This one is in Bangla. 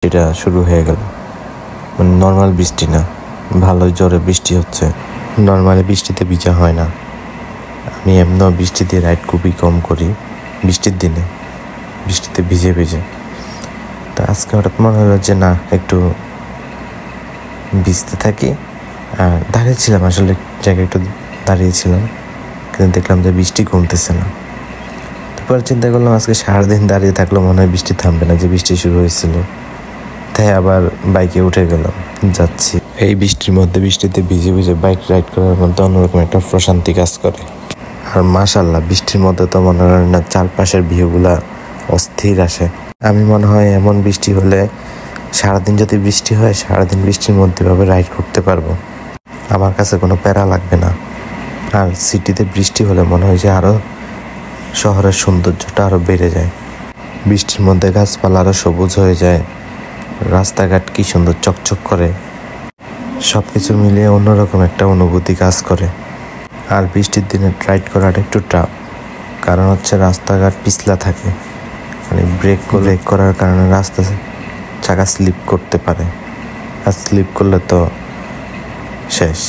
এটা শুরু হয়ে গেল। মানে নর্মাল বৃষ্টি না, ভালোই জোরে বৃষ্টি হচ্ছে। নর্মালি বৃষ্টিতে ভিজা হয় না। আমি এমন বৃষ্টিতে রাইড খুবই কম করি, বৃষ্টির দিনে বৃষ্টিতে ভিজে ভিজে। তা আজকে হঠাৎ মনে হলো যে না, একটু ভিজতে থাকি। আর দাঁড়িয়েছিলাম, আসলে জায়গায় একটু দাঁড়িয়েছিলাম, কিন্তু দেখলাম যে বৃষ্টি কমতেছে না। তারপর চিন্তা করলাম আজকে সারাদিন দাঁড়িয়ে থাকলে মনে হয় বৃষ্টি থামবে না, যে বৃষ্টি শুরু হয়েছিল। তাই আবার বাইকে উঠে গেলাম, যাচ্ছি। এই বৃষ্টির মধ্যে, বৃষ্টিতে ভিজে ভিজে বাইক রাইড করার মধ্যে অন্যরকম একটা প্রশান্তি কাজ করে। আর মাশাআল্লাহ, বৃষ্টির মধ্যে তো মনে হয় না চারপাশের ভিউগুলা অস্থির আসে। আমি মনে হয় এমন বৃষ্টি হলে, সারাদিন যদি বৃষ্টি হয়, সারাদিন বৃষ্টির মধ্যে ভাবে রাইড করতে পারবো, আমার কাছে কোনো প্যারা লাগবে না। আর সিটিতে বৃষ্টি হলে মনে হয় যে আরও শহরের সৌন্দর্যটা আরও বেড়ে যায়। বৃষ্টির মধ্যে গাছপালা আরও সবুজ হয়ে যায়, রাস্তাঘাট কি সুন্দর চকচক করে। সব কিছু মিলিয়ে অন্যরকম একটা অনুভূতি কাজ করে। আর বৃষ্টির দিনে রাইড করাটা একটু টাফ, কারণ হচ্ছে রাস্তাঘাট পিছলা থাকে। মানে ব্রেক করার কারণে রাস্তা চাকা স্লিপ করতে পারে, আর স্লিপ করলে তো শেষ।